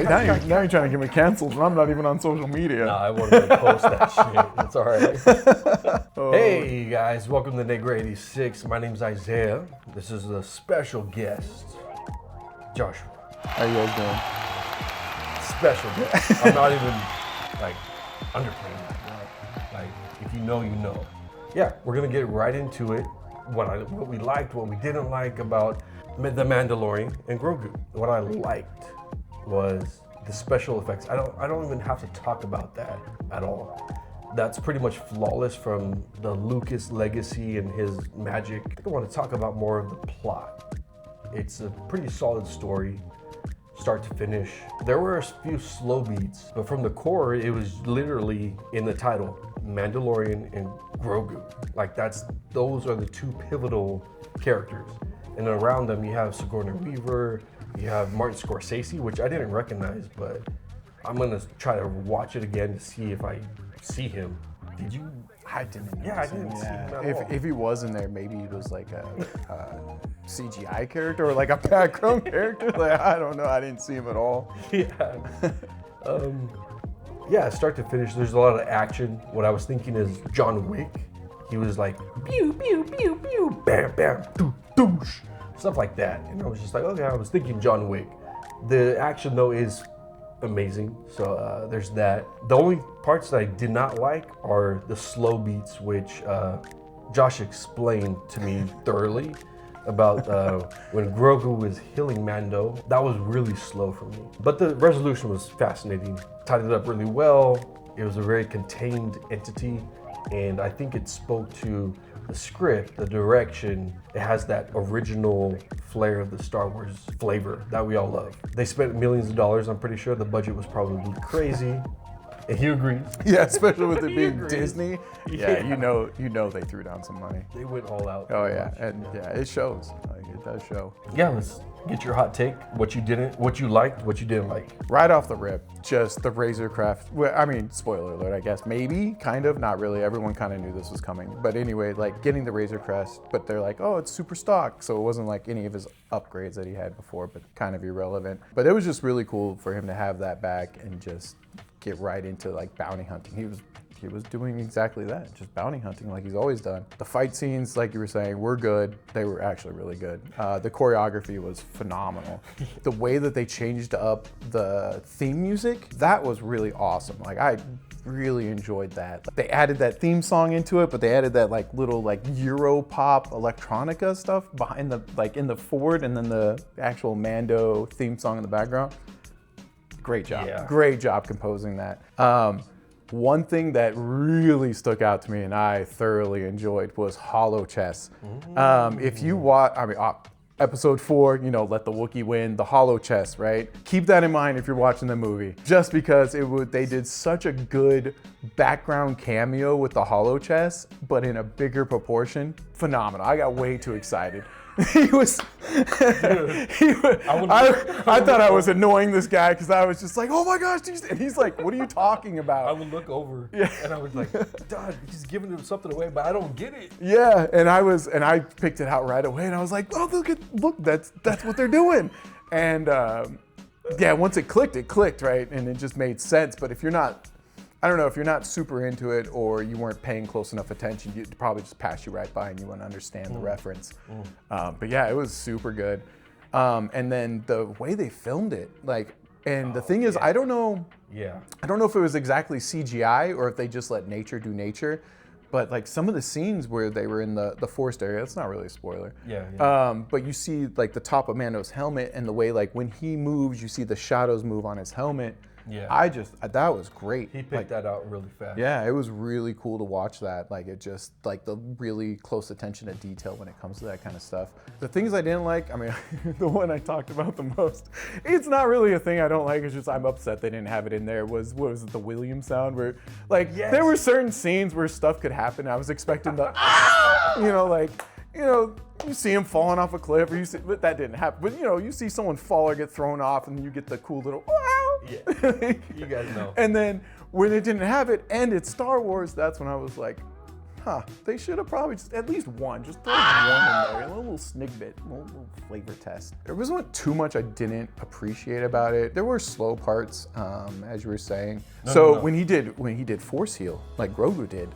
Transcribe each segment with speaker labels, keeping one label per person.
Speaker 1: now you're trying to get me canceled, and I'm not even on social media.
Speaker 2: Nah, I wanted to post that shit. It's all right. Hey guys, welcome to Negro 86. My name's Isaiah. This is a special guest, Joshua.
Speaker 1: How you guys doing?
Speaker 2: Special guest. I'm not even like underplaying that. Like, if you know, you know. Yeah, we're gonna get right into it. What we liked, what we didn't like about the Mandalorian and Grogu. What I liked was the special effects. I don't even have to talk about that at all. That's pretty much flawless from the Lucas legacy and his magic. I think I want to talk about more of the plot. It's a pretty solid story, start to finish. There were a few slow beats, but from the core, it was literally in the title, Mandalorian and Grogu. Like those are the two pivotal characters. And around them, you have Sigourney Weaver, you have Martin Scorsese, which I didn't recognize, but I'm gonna try to watch it again to see if I see him. Did you?
Speaker 1: I didn't.
Speaker 2: Yeah, I didn't see him at all.
Speaker 1: If he was in there, maybe he was like a CGI character or like a background character. Like, I don't know. I didn't see him at all.
Speaker 2: Yeah. Yeah, start to finish, there's a lot of action. What I was thinking is John Wick. He was like, pew, pew, pew, pew, bam, bam, doo, doosh, stuff like that. And I was just like, okay, I was thinking John Wick. The action though is amazing, so there's that. The only parts that I did not like are the slow beats, which Josh explained to me thoroughly about when Grogu was healing Mando. That was really slow for me. But the resolution was fascinating. Tied it up really well. It was a very contained entity, and I think it spoke to the script, the direction. It has that original flair of the Star Wars flavor that we all love. They spent millions of dollars. I'm pretty sure the budget was probably crazy. And he agrees.
Speaker 1: Yeah, especially with it being
Speaker 2: agrees.
Speaker 1: Disney. Yeah, you know they threw down some money.
Speaker 2: They went all out.
Speaker 1: Oh yeah, and yeah, it shows. Like, it does show.
Speaker 2: Yeah, let's get your hot take. What you liked, what you didn't like.
Speaker 1: Right off the rip, just the Razor Craft. Well, I mean, spoiler alert, I guess. Maybe, kind of, not really. Everyone kind of knew this was coming. But anyway, like getting the Razor Crest, but they're like, oh, it's super stock. So it wasn't like any of his upgrades that he had before, but kind of irrelevant. But it was just really cool for him to have that back and just get right into like bounty hunting. He was doing exactly that, just bounty hunting like he's always done. The fight scenes, like you were saying, were good. They were actually really good. The choreography was phenomenal. The way that they changed up the theme music, that was really awesome. Like, I really enjoyed that. They added that theme song into it, but they added that like little like Euro pop electronica stuff behind the, like in the forward, and then the actual Mando theme song in the background. Great job. Yeah. Great job composing that. One thing that really stuck out to me and I thoroughly enjoyed was Holo Chess. If you watch, episode 4, let the Wookie win, the Holo Chess, right? Keep that in mind if you're watching the movie. Just because they did such a good background cameo with the Holo Chess, but in a bigger proportion. Phenomenal. I got way too excited. I thought I was annoying this guy because I was just like, oh my gosh, and he's like, what are you talking about?
Speaker 2: I would look over and I was like, Dad, he's giving him something away, but I don't get it.
Speaker 1: Yeah, and I picked it out right away, and I was like, oh, look, that's what they're doing. And yeah, once it clicked, right? And it just made sense. But if you're not super into it, or you weren't paying close enough attention, you'd probably just pass you right by and you wouldn't understand the reference. But yeah, it was super good. And then the way they filmed it, like, and the thing is, I don't know if it was exactly CGI or if they just let nature do nature, but like some of the scenes where they were in the forest area, that's not really a spoiler. But you see like the top of Mando's helmet, and the way like when he moves, you see the shadows move on his helmet. Yeah, that was great.
Speaker 2: He picked that out really fast.
Speaker 1: Yeah, it was really cool to watch that. Like, it just, like, the really close attention to detail when it comes to that kind of stuff. The things I didn't like, the one I talked about the most, it's not really a thing I don't like, it's just I'm upset they didn't have it in there, was the William sound, where, like, there were certain scenes where stuff could happen. I was expecting the, you see him falling off a cliff, but that didn't happen. But, you see someone fall or get thrown off, and you get the cool little,
Speaker 2: yeah, you guys know.
Speaker 1: And then when it didn't have it, and it's Star Wars, that's when I was like, they should have probably just at least one. Just throw one in there, a little snippet, a little flavor test. There wasn't too much I didn't appreciate about it. There were slow parts, as you were saying. When he did force heal, like Grogu did,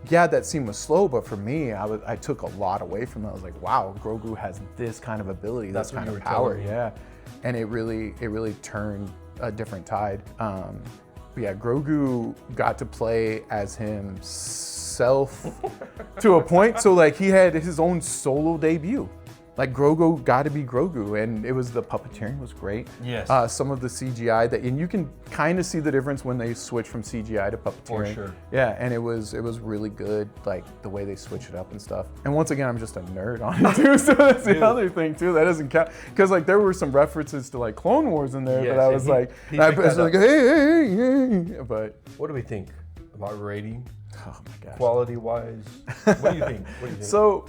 Speaker 1: yeah, that scene was slow, but for me, I took a lot away from that. I was like, wow, Grogu has this kind of ability, this kind of power, yeah. And it really turned a different tide. Yeah, Grogu got to play as himself to a point. So like he had his own solo debut. Like Grogu got to be Grogu, and the puppeteering was great.
Speaker 2: Yes.
Speaker 1: Some of the CGI and you can kind of see the difference when they switch from CGI to puppeteering.
Speaker 2: For sure.
Speaker 1: Yeah, and it was really good, like the way they switch it up and stuff. And once again, I'm just a nerd on it too, so that's the other thing too. That doesn't count because like there were some references to like Clone Wars in there, but I was like, hey. But
Speaker 2: what do we think about rating?
Speaker 1: Oh my gosh.
Speaker 2: Quality wise, what do you think?
Speaker 1: So.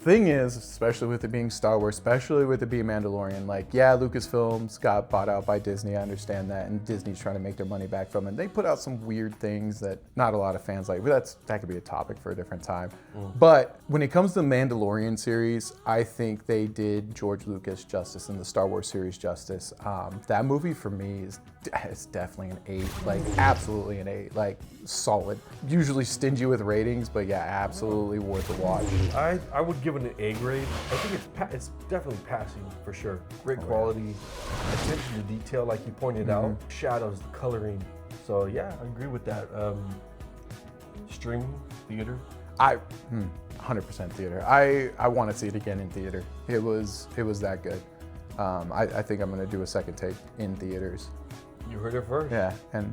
Speaker 1: Thing is, especially with it being Star Wars, especially with it being Mandalorian, like, yeah, Lucasfilms got bought out by Disney, I understand that, and Disney's trying to make their money back from it. They put out some weird things that not a lot of fans like, but that could be a topic for a different time. But when it comes to the Mandalorian series, I think they did George Lucas justice and the Star Wars series justice. That movie for me is definitely an 8, like absolutely an 8, like solid. Usually stingy with ratings, but yeah, absolutely worth a watch.
Speaker 2: I would give it an A grade. I think it's definitely passing for sure. Great quality, attention to detail, like you pointed out, shadows, the coloring. So yeah, I agree with that. Streaming, theater.
Speaker 1: 100% theater. I want to see it again in theater. It was that good. I think I'm gonna do a second take in theaters.
Speaker 2: You heard it first.
Speaker 1: Yeah, and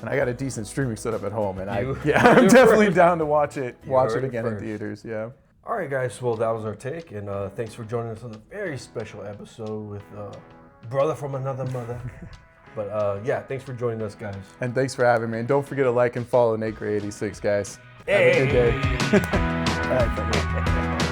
Speaker 1: I got a decent streaming setup at home, and I'm definitely down to watch it again in theaters. Yeah.
Speaker 2: All right, guys. Well, that was our take, and thanks for joining us on a very special episode with brother from another mother. But yeah, thanks for joining us, guys.
Speaker 1: And thanks for having me. And don't forget to like and follow Nate Gray 86, guys. Have a good day. All right,